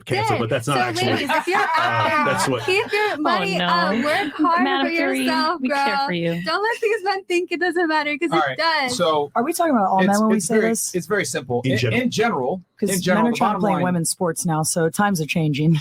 canceled, but that's not actually. Ladies, if you're that's what. keep your money up. Work hard for yourself, we girl. care for you. Don't let these men think it doesn't matter because it does. So, are we talking about all men when we say this? It's very simple. In In general, Because men are trying to play women's sports now, so times are changing.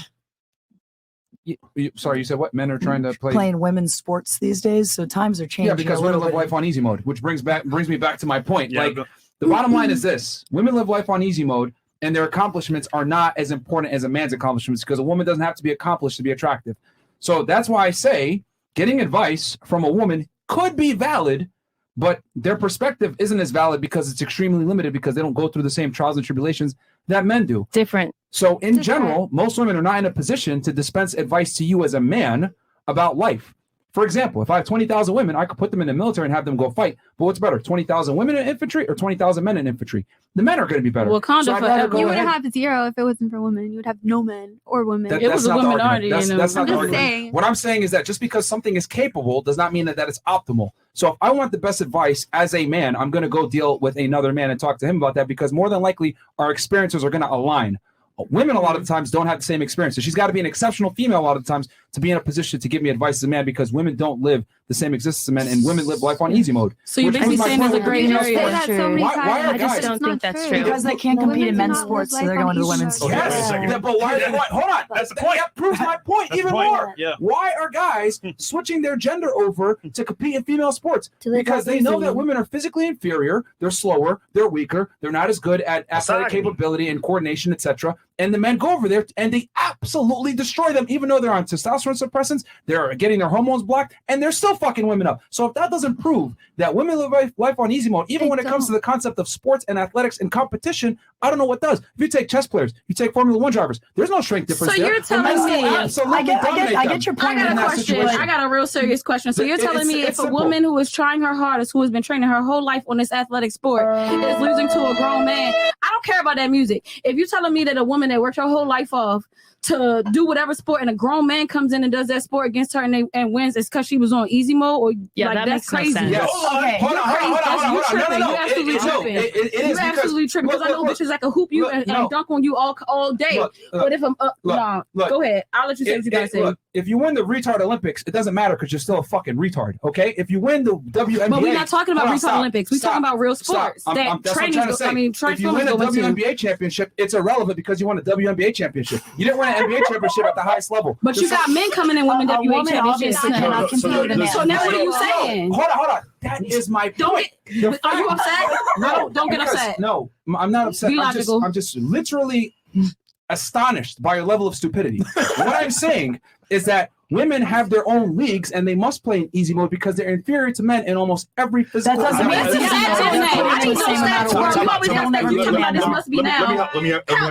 Sorry, you said what? Men are trying to play playing women's sports these days, so times are changing. Yeah, because women live life on easy mode, which brings me back to my point. Yeah, like the bottom line is this: women live life on easy mode, and their accomplishments are not as important as a man's accomplishments because a woman doesn't have to be accomplished to be attractive. So that's why I say getting advice from a woman could be valid, but their perspective isn't as valid because it's extremely limited because they don't go through the same trials and tribulations that men do. Different. So in general, most women are not in a position to dispense advice to you as a man about life. For example, if I have 20,000 women, I could put them in the military and have them go fight. But what's better, 20,000 women in infantry or 20,000 men in infantry? The men are going to be better. Well, so you would have 0 if it wasn't for women. You would have no men or women. It was a women already. That's not the argument. Saying. What I'm saying is that just because something is capable does not mean that it's optimal. So if I want the best advice as a man, I'm going to go deal with another man and talk to him about that because more than likely our experiences are going to align. Women a lot of the times don't have the same experience. So she's got to be an exceptional female a lot of the times to be in a position to give me advice as a man because women don't live the same existence as men and women live life on easy mode. So you're basically saying there's a gray area. Why I just don't think that's true. Because they can't compete in men's sports, so they're going to the women's sports. Yes, but why? Hold on. That's the point. That proves my point That's even the point. more. Yeah. Why are guys switching their gender over to compete in female sports? Because they know that women are physically inferior, they're slower, they're weaker, they're not as good at athletic capability and coordination, etc. And the men go over there and they absolutely destroy them, even though they're on testosterone suppressants, they're getting their hormones blocked, and they're still fucking women up. So if that doesn't prove that women live life on easy mode, even when it comes to the concept of sports and athletics and competition, I don't know what does. If you take chess players, you take Formula One drivers, there's no strength difference. So you're telling me, I get your point. I got a question. I got a real serious question. So you're telling me if a woman who is trying her hardest, who has been training her whole life on this athletic sport, is losing to a grown man, I don't care about that music. If you're telling me that a woman that worked her whole life off to do whatever sport and a grown man comes in and does that sport against her and wins, it's because she was on easy mode, or that makes crazy. No sense. Yes. Okay. Hold on. You absolutely tripping. You're absolutely tripping because I know bitches that can hoop you and dunk on you all day. But if I'm go ahead. I'll let you say what you gotta say. Look, if you win the retard Olympics, it doesn't matter because you're still a fucking retard. Okay? If you win the WNBA, but we're not talking about retard Olympics. We're talking about real sports. If you win a WNBA championship, it's irrelevant because you won a WNBA championship. You didn't win an NBA championship at the highest level. But you got men coming in winning WNBA championships. So now what are you saying? Hold on. That is my point. Are you upset? No, don't get upset. No, I'm not upset. I'm just literally astonished by your level of stupidity. What I'm saying is that women have their own leagues and they must play in easy mode because they're inferior to men in almost every physical. Let me help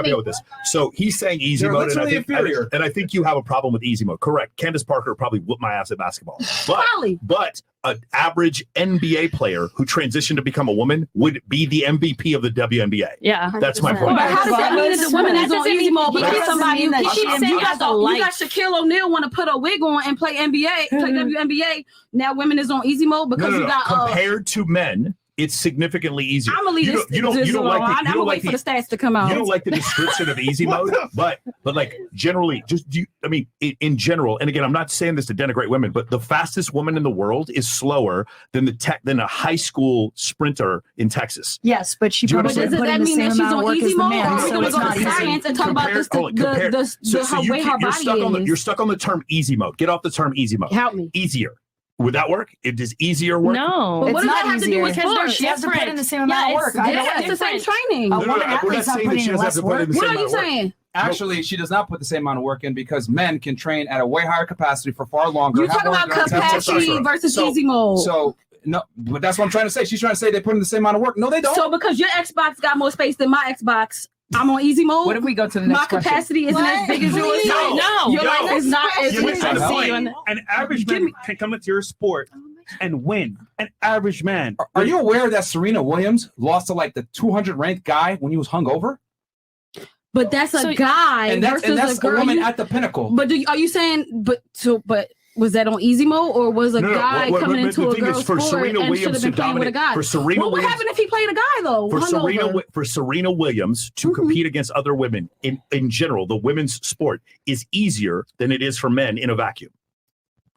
you with this. So he's saying easy mode, and I think you have a problem with easy mode. Correct. Candace Parker probably whooped my ass at basketball. But an average NBA player who transitioned to become a woman would be the MVP of the WNBA. Yeah, that's my point. But how does that mean that the woman is on easy mode? Because somebody you got Shaquille O'Neal want to put a wig on and play NBA, play WNBA. Now women is on easy mode because you got compared to men. It's significantly easier. I'm gonna leave you don't like I'm gonna wait for the stats to come out. You don't like the description of easy mode, but like generally, in general, and again, I'm not saying this to denigrate women, but the fastest woman in the world is slower than than a high school sprinter in Texas. Yes, but she probably does that mean that she's on easy mode? Or are we gonna go to science and talk about the way her body is? You're stuck on the term easy mode. Get off the term easy mode. Help me. Easier. Would that work? Does easier work? No. But what does that have to do with sports? She has to put in the same amount of work. It's the same training. A woman athlete's not putting in less work. What are you saying? Actually, she does not put the same amount of work in because men can train at a way higher capacity for far longer. You talk about capacity versus easy mode. So no, but that's what I'm trying to say. She's trying to say they put in the same amount of work. No, they don't. So because your Xbox got more space than my Xbox, I'm on easy mode. What if we go to the next question? My capacity isn't as big as yours. No. Your life is not as An average man can come into your sport and win. An average man. Are you aware that Serena Williams lost to like the 200 ranked guy when he was hungover? But that's a guy and that's versus a girl. woman at the pinnacle. But are you saying? But Was that on easy mode, or was a guy coming into a girl's for sport Serena and should Williams have been to playing with a dominate? guy? For Serena What would Williams, happen if he played a guy though? for Serena Williams to compete against other women in general, the women's sport is easier than it is for men in a vacuum.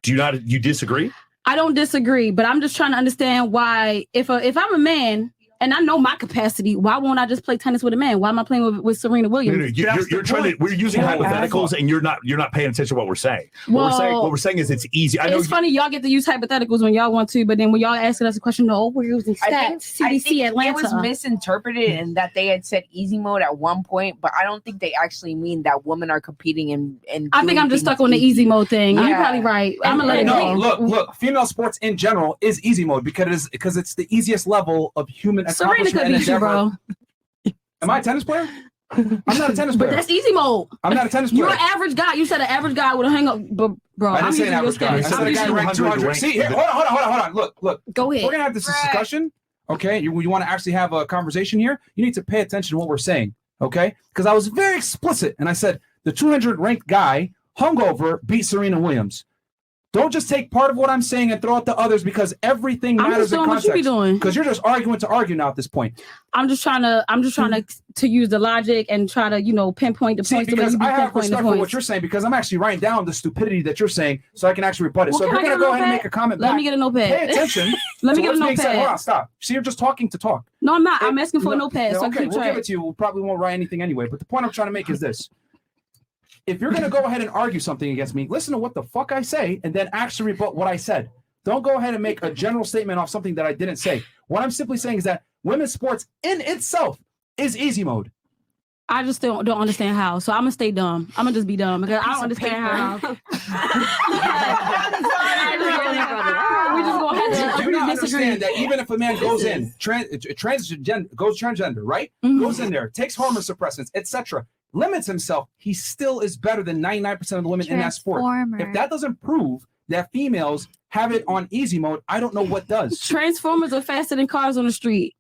You disagree? I don't disagree, but I'm just trying to understand why if I'm a man and I know my capacity, why won't I just play tennis with a man? Why am I playing with Serena Williams? You're trying to. We're using hypotheticals, and you're not paying attention to what we're saying. What we're saying is it's easy. I know it's funny y'all get to use hypotheticals when y'all want to, but then when y'all asking us a question, no, we're using stats. CDC Atlanta. It was misinterpreted in that they had said easy mode at one point, but I don't think they actually mean that women are competing in. I think I'm just stuck on the easy mode thing. You're probably right. I'm gonna let it go. Look, female sports in general is easy mode because it's the easiest level of human Serena could beat you, bro. Am I a tennis player? I'm not a tennis player. But that's easy mode. I'm not a tennis player. You're an average guy. You said an average guy would hang up, bro. I didn't say an average guy. I said a guy ranked 200. See, here, hold on. Look. Go ahead. We're gonna have this discussion. Okay, you want to actually have a conversation here? You need to pay attention to what we're saying. Okay, because I was very explicit and I said the 200 ranked guy hungover beat Serena Williams. Don't just take part of what I'm saying and throw out the others because everything matters in context. What you be doing? Because you're just arguing to argue now at this point. I'm just trying to use the logic and try to pinpoint the points. Because I have respect for what you're saying because I'm actually writing down the stupidity that you're saying so I can actually rebut it. So if you're gonna go ahead and make a comment, let me get a notepad. Pay attention. Let me get a notepad. Hold on, stop. See, you're just talking to talk. No, I'm not. I'm asking for a notepad. So okay, we'll give it to you. We probably won't write anything anyway. But the point I'm trying to make is this. If you're going to go ahead and argue something against me, listen to what the fuck I say and then actually rebut what I said. Don't go ahead and make a general statement off something that I didn't say. What I'm simply saying is that women's sports in itself is easy mode. I just don't understand how. So I'm going to stay dumb. I'm going to just be dumb because I don't understand how. We just going to have to do not understand that even if a man goes in, transgender, right? Mm-hmm. Goes in there, takes hormone suppressants, etc., limits himself, he still is better than 99% of the women in that sport. If that doesn't prove that females have it on easy mode, I don't know what does. Transformers are faster than cars on the street.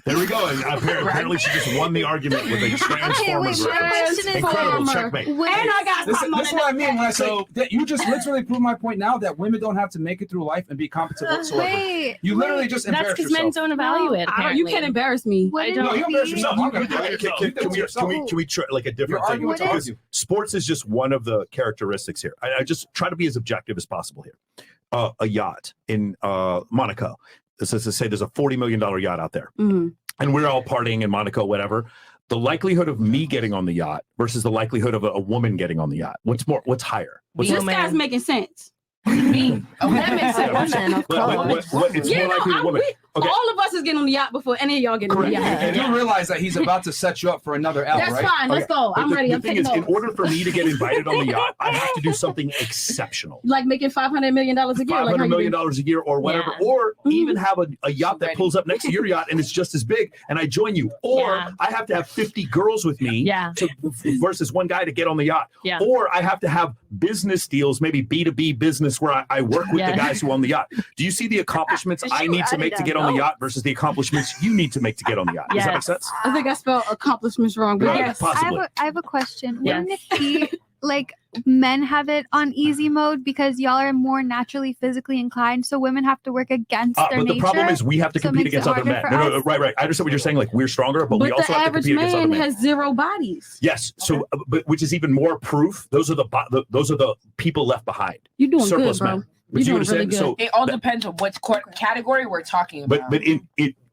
There we go. And apparently she just won the argument with a Transformers reference. Incredible. Checkmate. And I got this is what I mean when I say that you just literally proved my point now that women don't have to make it through life and be competent whatsoever. You literally just embarrass yourself. That's because men don't evaluate it. You can't embarrass me. No, you embarrass yourself. Can we try like a different thing? Because sports is just one of the characteristics here. I just try to be as objective as possible here. A yacht in Monaco. This is to say there's a $40 million yacht out there. Mm-hmm. And we're all partying in Monaco, whatever. The likelihood of me getting on the yacht versus the likelihood of a woman getting on the yacht. What's higher? This guy's making sense. That makes sense. It's more likely a woman. Okay. All of us is getting on the yacht before any of y'all get on the yacht. And you realize that he's about to set you up for another L, That's right? fine. Let's go. I'm ready. The thing is, in order for me to get invited on the yacht, I have to do something exceptional. Like making $500 million a year. $500 million a year or whatever. Yeah. Or even have a yacht that pulls up next to your yacht and it's just as big and I join you. Or I have to have 50 girls with me versus one guy to get on the yacht. Yeah. Or I have to have business deals, maybe B2B business where I work with the guys who own the yacht. Do you see the accomplishments I need to make to get on the yacht versus the accomplishments you need to make to get on the yacht? Does that make sense? I think I spelled accomplishments wrong, but yes. Possibly. I have a question. Yes. Wouldn't it be like men have it on easy mode because y'all are more naturally physically inclined, so women have to work against their but nature? the problem is we have to compete against other men. No, right. I understand what you're saying. Like we're stronger, but we also have to compete against other men. The average man has 0 bodies. Yes. So, but which is even more proof. Those are the people left behind. You're doing surplus good, bro. men. You're doing really good. So it all depends on what category we're talking about. But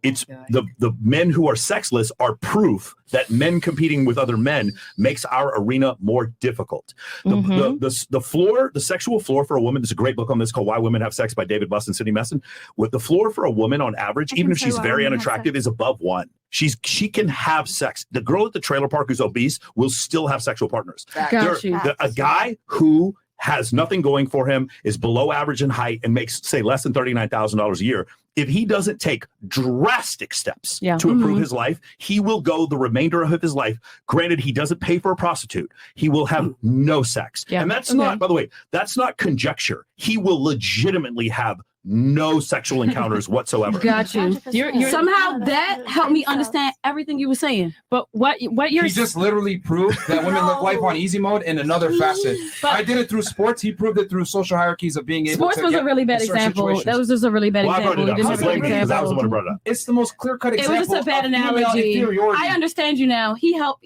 it's the men who are sexless are proof that men competing with other men makes our arena more difficult. The sexual floor for a woman, there's a great book on this called Why Women Have Sex by David Buss and Sidney Messon. With the floor for a woman on average, even if she's very unattractive, is above 1. She can have sex. The girl at the trailer park who's obese will still have sexual partners. A guy who has nothing going for him, is below average in height, and makes, say, less than $39,000 a year, if he doesn't take drastic steps to improve his life, he will go the remainder of his life. Granted, he doesn't pay for a prostitute. He will have no sex. And that's not, by the way, that's not conjecture. He will legitimately have no sexual encounters whatsoever. Got you. You're somehow that helped me understand everything you were saying. But what you're He just literally proved that women live life on easy mode in another facet. I did it through sports. He proved it through social hierarchies of being able sports to was get a really bad in certain example. situations. That was just a really bad Well, I brought example. it up. I was blaming you because I was the one who brought it up. It's the most clear-cut It example was just a bad of female analogy. inferiority. I understand you now. He helped.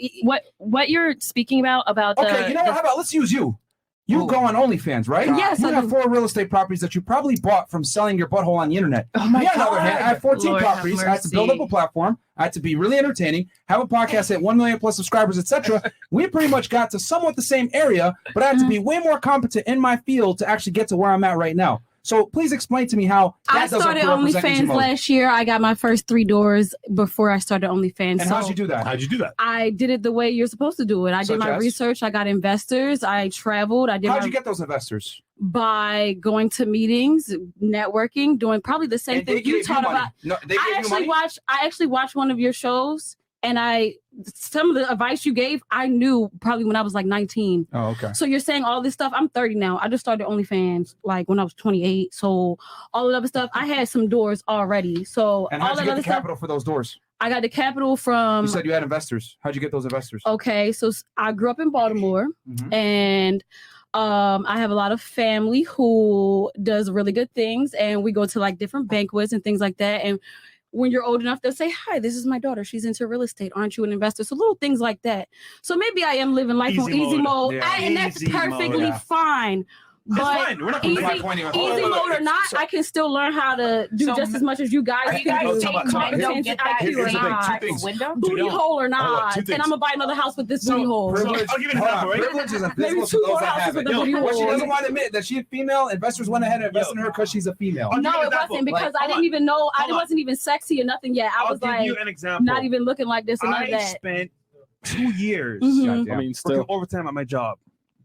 what you're speaking about the Okay, you know what? How about let's use you. You go on OnlyFans, right? Yes, You I have do. 4 real estate properties that you probably bought from selling your butthole on the internet. Oh my Me, on the other God. hand, I have 14 Lord have properties. I had to build up mercy. a platform. I had to be really entertaining, have a podcast at 1 million plus subscribers, etc. We pretty much got to somewhat the same area, but I had to be way more competent in my field to actually get to where I'm at right now. So please explain to me how that I doesn't started represent easy OnlyFans mode. last year. I got my first 3 doors before I started OnlyFans. And how'd you do that? How'd you do that? I did it the way you're supposed to do it. I did Such my as? research. I got investors. I traveled. I did How'd my, you get those investors? by going to meetings, networking, doing probably the same And they thing you gave taught money. about. No, they gave you money? I actually watched one of your shows, and some of the advice you gave, I knew probably when I was like 19. Oh, okay. So you're saying all this stuff. I'm 30 now. I just started OnlyFans like when I was 28. So all the other stuff, I had some doors already. So And all how'd you that get other the stuff, capital for those doors? I got the capital from. You said you had investors. How'd you get those investors? Okay, so I grew up in Baltimore, Mhm. and I have a lot of family who does really good things, and we go to like different banquets and things like that. And when you're old enough, they'll say, "Hi, this is my daughter. She's into real estate. Aren't you an investor?" So little things like that. So maybe I am living life on Easy easy mode. mode, Yeah. and that's Easy mode, perfectly yeah. fine. That's But fine. We're not easy, My point even- easy hold on, mode or not, so- I can still learn how to do So just as much as you guys Are can you guys do. saying talk men about- don't get that Here's the thing, same two things. window? Booty hole or Hold on, not, two and things. I'm gonna buy another house with this So, booty hole. Privilege, I'll give you an hold on, example, right? privilege is Maybe invisible to 2 those more that houses have with it. the booty What she hole. doesn't want to admit that she's female. Investors went ahead and invested in her because she's a female. I'll give No, you an it example. wasn't because Like, I didn't even know. I Hold on. wasn't even sexy or nothing yet. I I'll was give like you an example. not even looking like this and none of I that. spent 2 years Mhm. Goddamn. I mean, working still. overtime at my job.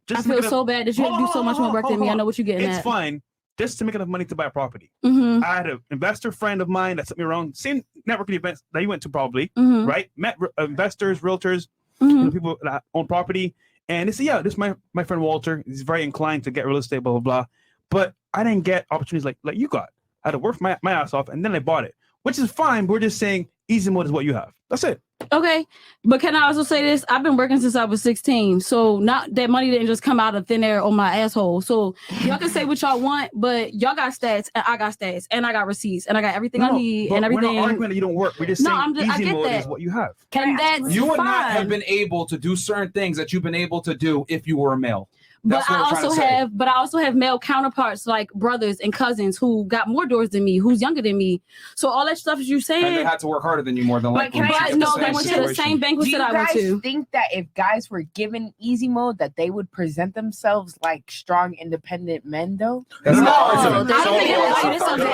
I to feel make enough- so bad that you had to do so much more work than me. I know what you're getting It's at. fine. Just to make enough money to buy a property. Mm-hmm. I had an investor friend of mine that took me around, same networking events that you went to probably, Mm-hmm. right? Met investors, realtors, Mm-hmm. people that own property. And they said, yeah, this is my friend Walter. He's very inclined to get real estate, blah, blah, blah. But I didn't get opportunities like you got. I had to work my ass off, and then I bought it, which is fine. But we're just saying easy mode is what you have. That's it. Okay, but can I also say this? I've been working since I was 16, so not that money didn't just come out of thin air on my asshole. So y'all can say what y'all want, but y'all got stats, and I got stats, and I got receipts, and I got everything I need, but and everything. We're not arguing that you don't work. We're just No, saying I easy get mode that. is what you have. And that's You would fine. not have been able to do certain things that you've been able to do if you were a male. But That's what I we're trying also to say. have male counterparts like brothers and cousins who got more doors than me, who's younger than me. So all that stuff you're And they saying, had to work harder than you more than But likely. can I to ask get but the no, same they went to the situation. same banquets Do that you I went guys to. think that if guys were given easy mode, that they would present themselves like strong, independent men, though? That's No, not I argument. don't think So- it's so- okay.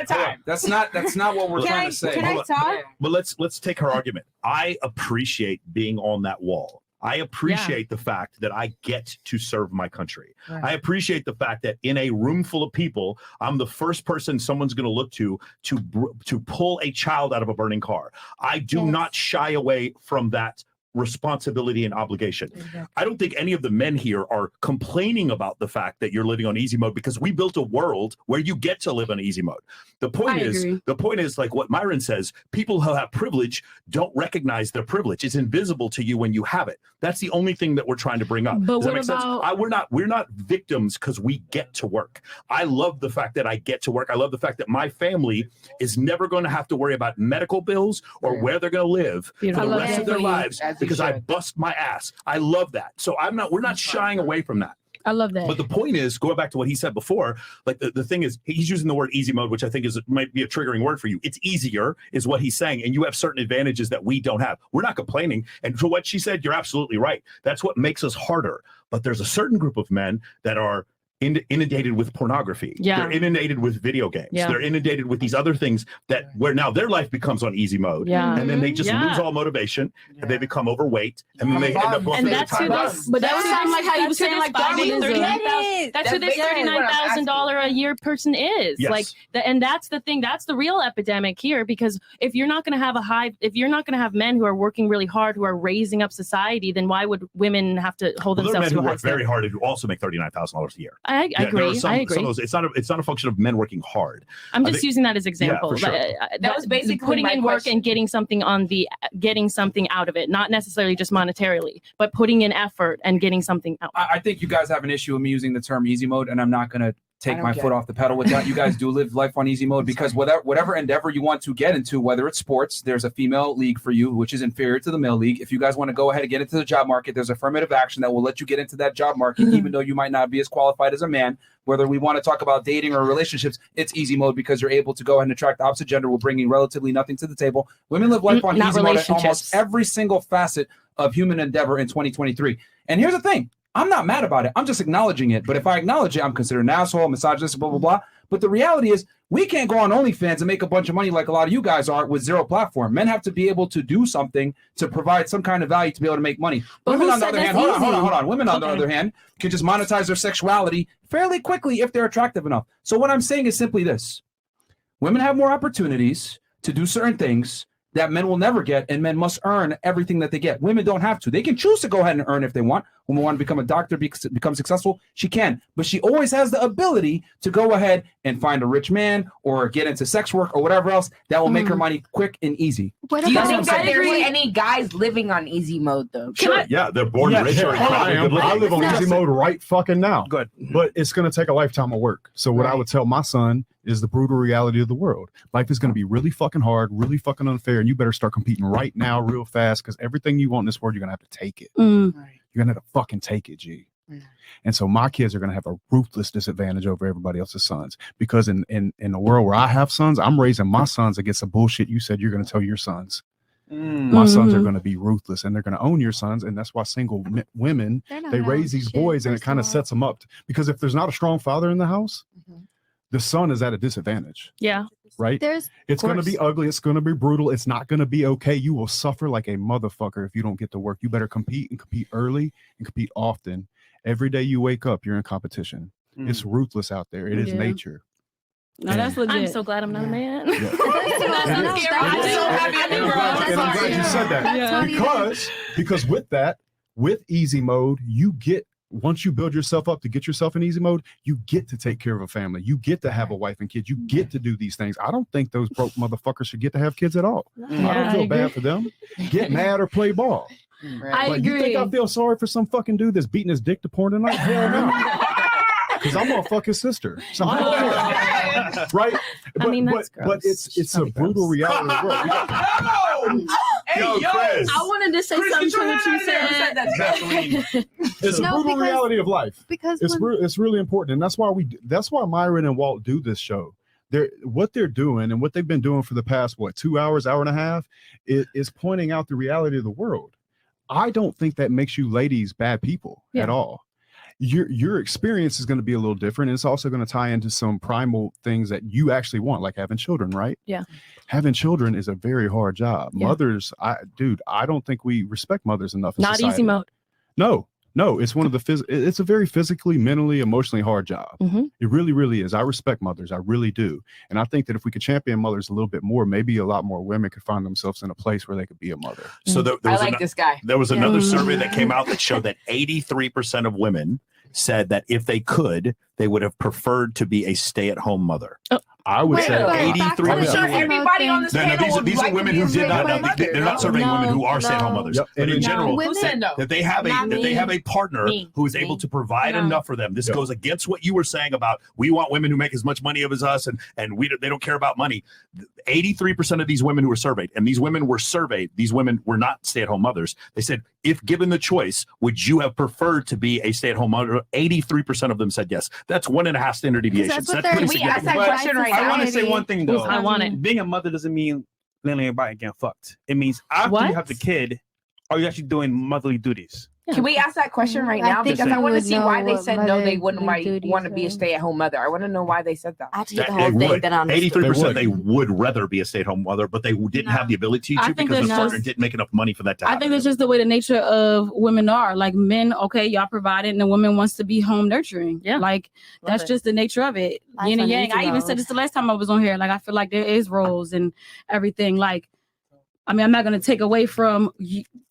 so- That's not what we're trying to say. Can I talk? But let's take her argument. I appreciate being on that wall. I appreciate the fact that I get to serve my country. Right. I appreciate the fact that in a room full of people, I'm the first person someone's going to look to pull a child out of a burning car. I do not shy away from that responsibility and obligation. I don't think any of the men here are complaining about the fact that you're living on easy mode because we built a world where you get to live on easy mode. The point is like what Myron says, people who have privilege don't recognize their privilege. It's invisible to you when you have it. That's the only thing that we're trying to bring up. But Does that what make sense? about- We're not victims because we get to work. I love the fact that I get to work. I love the fact that my family is never going to have to worry about medical bills or where they're going to live for Beautiful. the I love rest that of their for you. lives As you because I should. bust my ass. I love that. So we're not shying away from that. I love that. But the point is, going back to what he said before, like the thing is, he's using the word easy mode, which I think might be a triggering word for you. It's easier, is what he's saying, and you have certain advantages that we don't have. We're not complaining. And for what she said, you're absolutely right. That's what makes us harder. But there's a certain group of men that are inundated with pornography. Yeah. They're inundated with video games. Yeah. They're inundated with these other things where now their life becomes on easy mode. Yeah. And then they just Yeah. lose all motivation and they become overweight. And then they end up going And through the that's who time out. this. But that would sound like how you were that's who saying this like Darwinism. That's who this basically what I'm $39,000 a year person is. Yes. Like, and that's the thing. That's the real epidemic here. Because if you're not going to have men who are working really hard, who are raising up society, then why would women have to hold Well, there are themselves men to who a high work very standard? hard and who also make $39,000 a year. I Yeah, there are agree. some, I agree. some of those, it's not a function of men working hard. I'm I just think- using that as example. for sure. That was basically putting my in work question. and getting something out of it, not necessarily just monetarily, but putting in effort and getting something out. I think you guys have an issue with me using the term easy mode, and I'm not going to take my foot off the pedal with that. You guys do live life on easy mode because whatever endeavor you want to get into, whether it's sports, there's a female league for you, which is inferior to the male league. If you guys want to go ahead and get into the job market, there's affirmative action that will let you get into that job market, even though you might not be as qualified as a man. Whether we want to talk about dating or relationships, it's easy mode because you're able to go ahead and attract the opposite gender while bringing relatively nothing to the table. Women live life on Not easy mode in almost relationships. every single facet of human endeavor in 2023. And here's the thing. I'm not mad about it. I'm just acknowledging it. But if I acknowledge it, I'm considered an asshole, misogynist, blah, blah, blah. But the reality is we can't go on OnlyFans and make a bunch of money like a lot of you guys are with zero platform. Men have to be able to do something to provide some kind of value to be able to make money. But Women, who on the said other hand, that's hold easy? on. Women, on the Okay. other hand, can just monetize their sexuality fairly quickly if they're attractive enough. So what I'm saying is simply this. Women have more opportunities to do certain things that men will never get, and men must earn everything that they get. Women don't have to. They can choose to go ahead and earn if they want. When we want to become a doctor, become successful, she can. But she always has the ability to go ahead and find a rich man or get into sex work or whatever else that will make her money quick and easy. What Do you about think that I there's agree. any guys living on easy mode though? Sure, yeah, they're born rich or I incredibly good I looking. live on No. easy mode right fucking now. Good. But it's going to take a lifetime of work. So what I would tell my son is the brutal reality of the world. Life is going to be really fucking hard, really fucking unfair, and you better start competing right now real fast because everything you want in this world, you're going to have to take it. Mm. You're going to have to fucking take it, G. Mm. And so my kids are going to have a ruthless disadvantage over everybody else's sons because in the world where I have sons, I'm raising my sons against the bullshit you said you're going to tell your sons. My sons are Mhm. going to be ruthless and they're going to own your sons. And that's why single women, They're not they gonna raise own these shit, boys and it first kind of all. sets them up because if there's not a strong father in the house, the son is at a disadvantage, Yeah. right? There's It's going to course. be ugly. It's going to be brutal. It's not going to be okay. You will suffer like a motherfucker if you don't get to work. You better compete and compete early and compete often. Every day you wake up, you're in competition. It's ruthless out there. It is Yeah. nature. No, that's legit. I'm so glad I'm not a man. Yeah. That's And- so scary. I'm I so do. happy I I'm a do. girl. And I'm glad you said that. That's not even- Because with that, with easy mode, you get once you build yourself up to get yourself in easy mode, you get to take care of a family. You get to have a wife and kids. You get to do these things. I don't think those broke motherfuckers should get to have kids at all. I Yeah, don't feel I bad agree. for them. Get mad or play ball. I Like, you think I agree. feel sorry for some fucking dude that's beating his dick to porn tonight? Hell no. Because I'm gonna fuck his sister. So I don't care. Right? I mean, that's but gross. it's a brutal reality of the world. We got- Yo, Chris. I wanted to say Chris, something get to your what hand you out of there. Who said said. that? It's No, a brutal because- reality of life. because It's when- it's really important, and that's why Myron and Walt do this show. What they're doing and what they've been doing for the past 2 hours, hour and a half, is pointing out the reality of the world. I don't think that makes you ladies bad people at all. Your experience is going to be a little different, and it's also going to tie into some primal things that you actually want, like having children, right? Yeah. Having children is a very hard job. Yeah. Mothers, I don't think we respect mothers enough in Not society. easy mode. No, it's one of the it's a very physically, mentally, emotionally hard job. Mhm. It really, really is. I respect mothers. I really do. And I think that if we could champion mothers a little bit more, maybe a lot more women could find themselves in a place where they could be a mother. So there I was like this guy. There was another survey that came out that showed that 83% of women said that if they could, they would have preferred to be a stay-at-home mother. I would Wait, say wait, back to the 83%. I'm sure easy mode everybody on thing. this No, panel these are, would these are like to women be who a did not. stay-at-home mother. They're not surveying women who are stay-at-home mothers. Yep. But And in in general, Women- Who said no? that they have a partner Me. who is able to provide No. enough for them. This Yep. goes against what you were saying about we want women who make as much money as us, and they don't care about money. 83% of these women who were surveyed, and these women were not stay-at-home mothers. They said, if given the choice, would you have preferred to be a stay-at-home mother? 83% of them said yes. That's 1.5 standard deviations. that's what That's they're- pretty Can we ask that significant. question right I now? want to say Society. one thing though. I want it. Being a mother doesn't mean letting everybody get fucked. It means after What? you have the kid, are you actually doing motherly duties? Can we ask that question right I now? think Because I we want to would see why know they what said no, they motherly wouldn't duties want to be a are. stay-at-home mother. I want to know why they said that. I have to get the That whole they thing, would. but on 83% They they would rather be a stay-at-home mother, but they didn't have the ability I to think because the that's partner just- didn't make enough money for that to I happen. think that's just the way the nature of women are. Like men, okay, y'all provide it, and the woman wants to be home nurturing. Yeah. Like that's it. just the nature of it. Life Yin and on yang. I easy even said mode. this the last time I was on here. Like I feel like there is roles and everything. Like, I mean, I'm not gonna take away from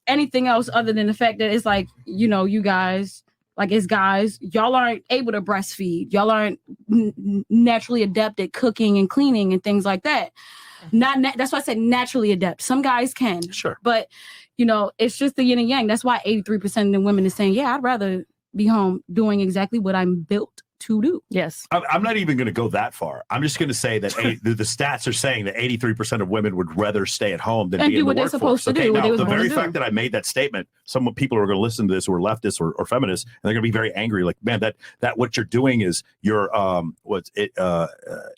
anything else other than the fact that it's like, you know, you guys like as guys, y'all aren't able to breastfeed. Y'all aren't naturally adept at cooking and cleaning and things like that. That's why I said naturally adept. Some guys can, sure, but it's just the yin and yang. That's why 83% of the women is saying, yeah, I'd rather be home doing exactly what I'm built to do. Yes. I'm not even going to go that far. I'm just going to say that the stats are saying that 83% of women would rather stay at home than be in the workforce. Supposed to do. Now, the very fact that I made that statement, some people are going to listen to this who are leftists or feminists, and they're going to be very angry. Like, man, that what you're doing is you're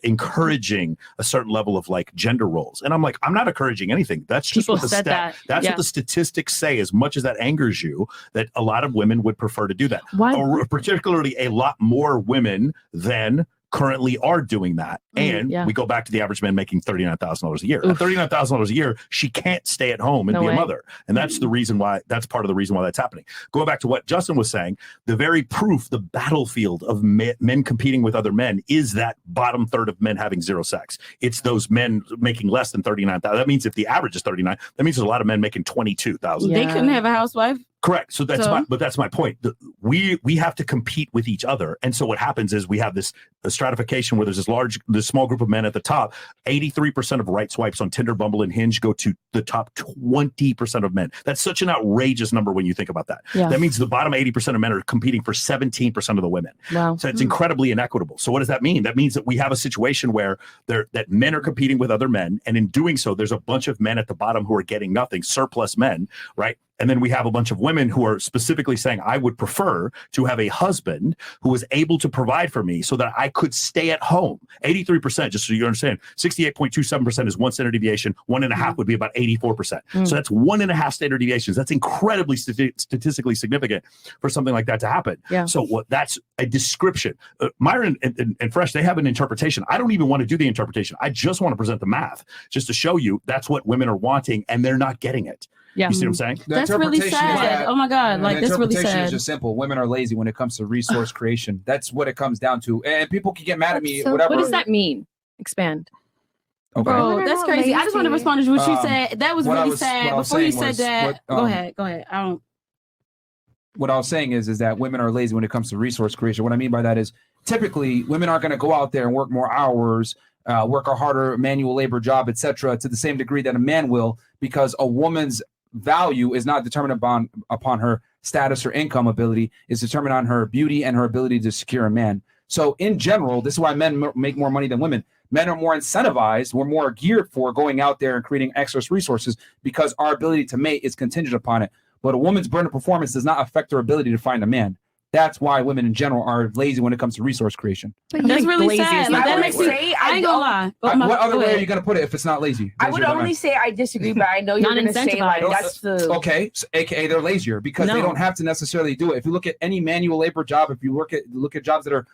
encouraging a certain level of like gender roles. And I'm like, I'm not encouraging anything. That's just what what the statistics say. As much as that angers you, that a lot of women would prefer to do that. Why? Or particularly a lot more women than currently are doing that. And we go back to the average man making $39,000 a year. At $39,000 a year, she can't stay at home and be a mother. And that's the reason why, that's part of the reason why that's happening. Going back to what Justin was saying, the very proof, the battlefield of men competing with other men is that bottom third of men having zero sex. It's those men making less than $39,000. That means if the average is 39, that means there's a lot of men making $22,000. They couldn't have a housewife. Correct. So that's my point. We have to compete with each other. And so what happens is we have this stratification where there's this small group of men at the top. 83% of right swipes on Tinder, Bumble, and Hinge go to the top 20% of men. That's such an outrageous number when you think about that. Yeah. That means the bottom 80% of men are competing for 17% of the women. Wow. So it's incredibly inequitable. So what does that mean? That means that we have a situation where that men are competing with other men. And in doing so, there's a bunch of men at the bottom who are getting nothing, surplus men, right? And then we have a bunch of women who are specifically saying, I would prefer to have a husband who is able to provide for me so that I could stay at home. 83%, just so you understand, 68.27% is one standard deviation. 1.5 would be about 84%. So that's 1.5 standard deviations. That's incredibly statistically significant for something like that to happen. Yeah. So that's a description. Myron and Fresh, they have an interpretation. I don't even want to do the interpretation. I just want to present the math just to show you that's what women are wanting and they're not getting it. Yeah. You see what I'm saying? That's really sad. Oh my God. Like, that's really sad. The interpretation is just simple. Women are lazy when it comes to resource creation. That's what it comes down to. And people can get mad at me, whatever. What does that mean? Expand. Okay. Bro, that's crazy. I just want to respond to what you said. That was really sad. Before you said that, go ahead. What I was saying is that women are lazy when it comes to resource creation. What I mean by that is typically women aren't going to go out there and work more hours, work a harder manual labor job, etc., to the same degree that a man will, because a woman's value is not determined upon her status or income ability. It's determined on her beauty and her ability to secure a man. So in general, this is why men make more money than women. Men are more incentivized. We're more geared for going out there and creating excess resources because our ability to mate is contingent upon it. But a woman's burden of performance does not affect her ability to find a man. That's why women in general are lazy when it comes to resource creation. That's really sad. Like, that makes me, I ain't gonna lie. What other way are you going to put it if it's not lazy? I would only say I disagree, but I know you're going to say like that's the... Okay, so AKA they're lazier because they don't have to necessarily do it. If you look at any manual labor job, if you look at jobs that are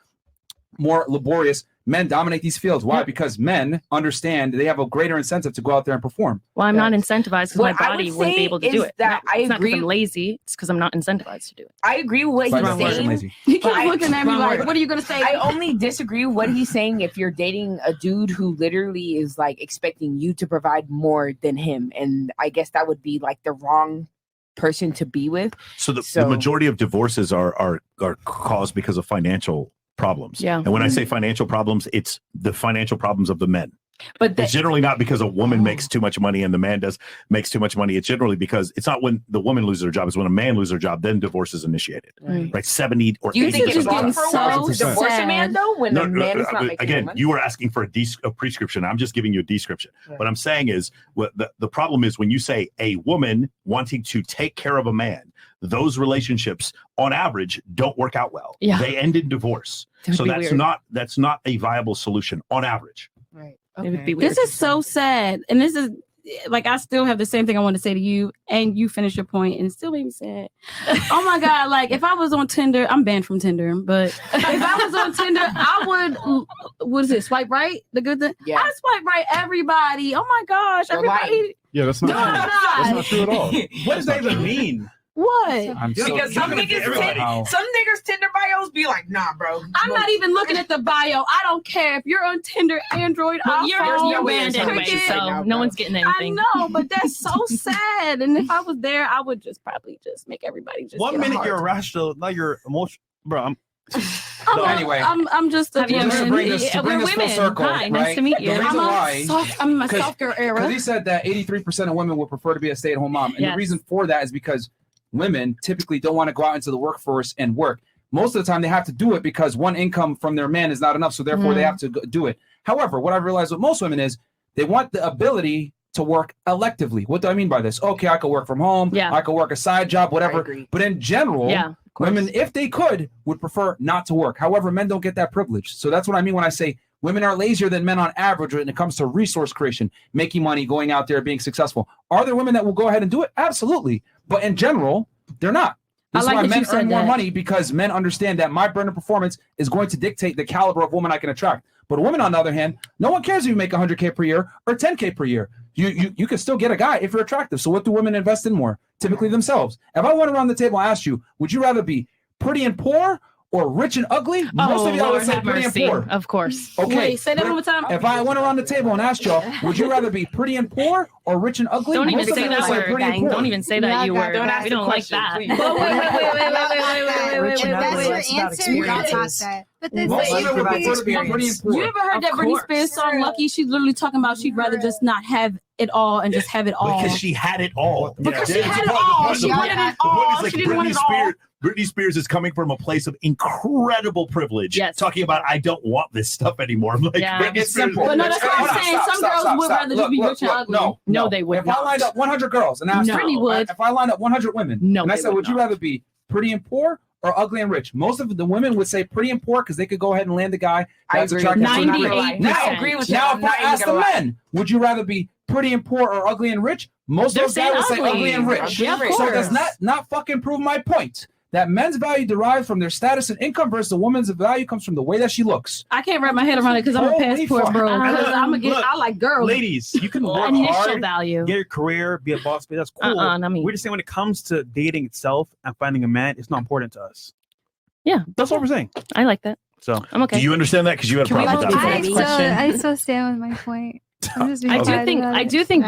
more laborious, men dominate these fields. Why? Because men understand they have a greater incentive to go out there and perform. Well, I'm not incentivized because my body wouldn't be able to do it. That it's not because I'm lazy. It's because I'm not incentivized to do it. I agree with what he's saying. He keeps looking at me like, what are you going to say? I only disagree with what he's saying if you're dating a dude who literally is like expecting you to provide more than him. And I guess that would be like the wrong person to be with. So the majority of divorces are caused because of financial problems. Yeah. And when I say financial problems, it's the financial problems of the men. But it's generally not because a woman makes too much money and the man makes too much money. It's generally because it's not when the woman loses her job, it's when a man loses her job, then divorce is initiated. Right? 70 or 80%. You think it's wrong for a woman to divorce a man though when the man is not making again, money? you were asking for a prescription. I'm just giving you a description. Right. What I'm saying is the problem is when you say a woman wanting to take care of a man, those relationships on average don't work out well. Yeah. They end in divorce. So that's not a viable solution on average. Right. Okay. It would be weird. This is so sad. And this is like, I still have the same thing I want to say to you, and you finish your point and it still made me sad. Oh my God. Like if I was on Tinder, I'm banned from Tinder, but if I was on Tinder, I would, what is it? Swipe right? The good thing? Yeah. I swipe right everybody. Oh my gosh. Everybody. Yeah, that's not true. That's not true at all. What does that even mean? What? Because some niggas Tinder bios be like, nah, bro. I'm not even looking at the bio. I don't care if you're on Tinder, Android, Well, iPhone, you're banned anyway, so no one's getting anything. I know, but that's so sad. And if I was there, I would probably make everybody just. 1 minute you're irrational, now you're emotional, bro. Anyway, I'm just a to bring this full circle. Hi, nice to meet you. The reason why, I'm in my soft girl era. Because he said that 83% of women would prefer to be a stay-at-home mom, and the reason for that is because women typically don't want to go out into the workforce and work. Most of the time, they have to do it because one income from their man is not enough, so therefore they have to do it. However, what I've realized with most women is they want the ability to work electively. What do I mean by this? Okay, I could work from home. I could work a side job, whatever. But in general, women, if they could, would prefer not to work. However, men don't get that privilege. So that's what I mean when I say women are lazier than men on average when it comes to resource creation, making money, going out there, being successful. Are there women that will go ahead and do it? Absolutely. But in general, they're not. This is why men earn more money, because men understand that my brand of performance is going to dictate the caliber of woman I can attract. But a woman, on the other hand, no one cares if you make $100K per year or $10K per year. You can still get a guy if you're attractive. So what do women invest in more? Typically themselves. If I went around the table and asked you, would you rather be pretty and poor or rich and ugly? Most of y'all would say pretty and poor. Of course. Okay. Wait, say that one more time. If I went around the table and asked y'all, would you rather be pretty and poor or rich and ugly? Don't even say that word. Don't even say that you word. We don't like that. Wait. But this you ever heard that Britney Spears song Lucky? She's literally talking about she'd rather just not have it all and just have it all. Because she had it all. Because she had it all. She wanted it all. She didn't want it all. Britney Spears is coming from a place of incredible privilege. Yes. Talking about, I don't want this stuff anymore. I'm like, it's simple. But no, that's what I'm saying. Some girls would rather just be rich and ugly. No, they would If I lined up 100 girls and asked if I lined up 100 women and I said, would you rather be pretty and poor or ugly and rich? Most of the women would say pretty and poor because they could go ahead and land the guy that's attractive. 98%. Now, if I ask the men, would you rather be pretty and poor or ugly and rich? Most of those guys would say ugly and rich. So does not fucking prove my point that men's value derives from their status and income versus a woman's value comes from the way that she looks. I can't wrap my head around it because I'm a passport bro. I like girls. Ladies, you can work hard, get your career, be a boss, but that's cool. We're just saying when it comes to dating itself and finding a man, it's not important to us. Yeah, that's what we're saying. I like that. So I'm okay. Do you understand that? Because you had a problem with that. I still stand with my point. I do think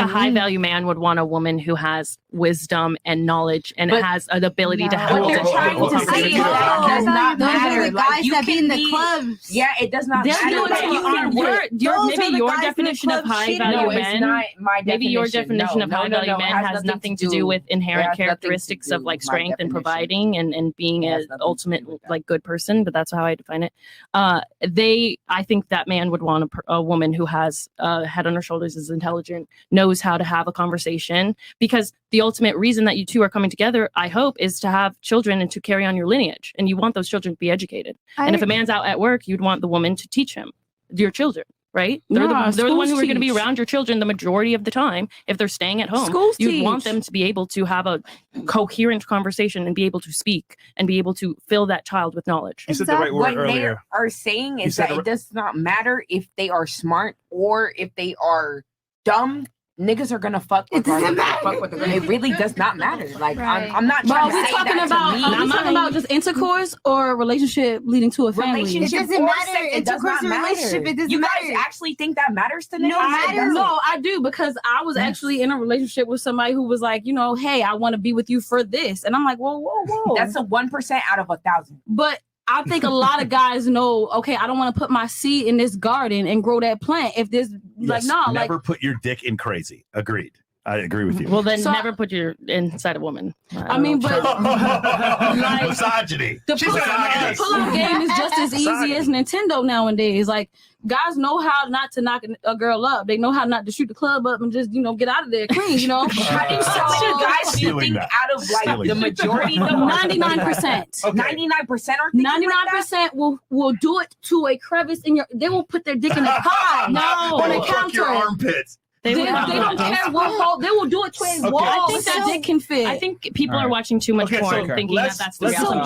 a high value man would want a woman who has wisdom and knowledge and has an ability to have. What they're trying to say does not matter. Guys that be in the clubs. Yeah, it does not matter. Maybe your definition of high value men. Maybe your definition of high value men has nothing to do with inherent characteristics of like strength and providing and being an ultimate like good person. But that's how I define it. I think that man would want a woman who has head on her shoulders, is intelligent, knows how to have a conversation, because the ultimate reason that you two are coming together, I hope, is to have children and to carry on your lineage, and you want those children to be educated. And if a man's out at work, you'd want the woman to teach him, your children, right? They're the ones who are going to be around your children the majority of the time if they're staying at home. You'd want them to be able to have a coherent conversation and be able to speak and be able to fill that child with knowledge. You said the right word earlier. What they are saying is that it does not matter if they are smart or if they are dumb. Niggas are gonna fuck with them. It really does not matter. Like I'm not trying to say Are we talking about just intercourse or relationship leading to a family? Relationship it doesn't matter. Intercourse or relationship, it doesn't matter. You guys actually think that matters to niggas? No, I do, because I was actually in a relationship with somebody who was like, hey, I want to be with you for this, and I'm like, whoa. That's a 1% out of 1,000. But I think a lot of guys know, okay, I don't want to put my seed in this garden and grow that plant. If this, never put your dick in crazy. Agreed. I agree with you. Well, then never put your inside a woman. I mean, but like, misogyny. The pull-out game is just as easy as Nintendo nowadays. Like, guys know how not to knock a girl up. They know how not to shoot the club up and just, get out of there clean, How do you think out of like the majority, 99%. 99% are thinking 99% will do it to a crevice in they will put their dick in a pie. On a counter. Your armpits. They don't care what hole. They will do it to a wall. I think that dick can fit. I think people are watching too much porn thinking that's the reality.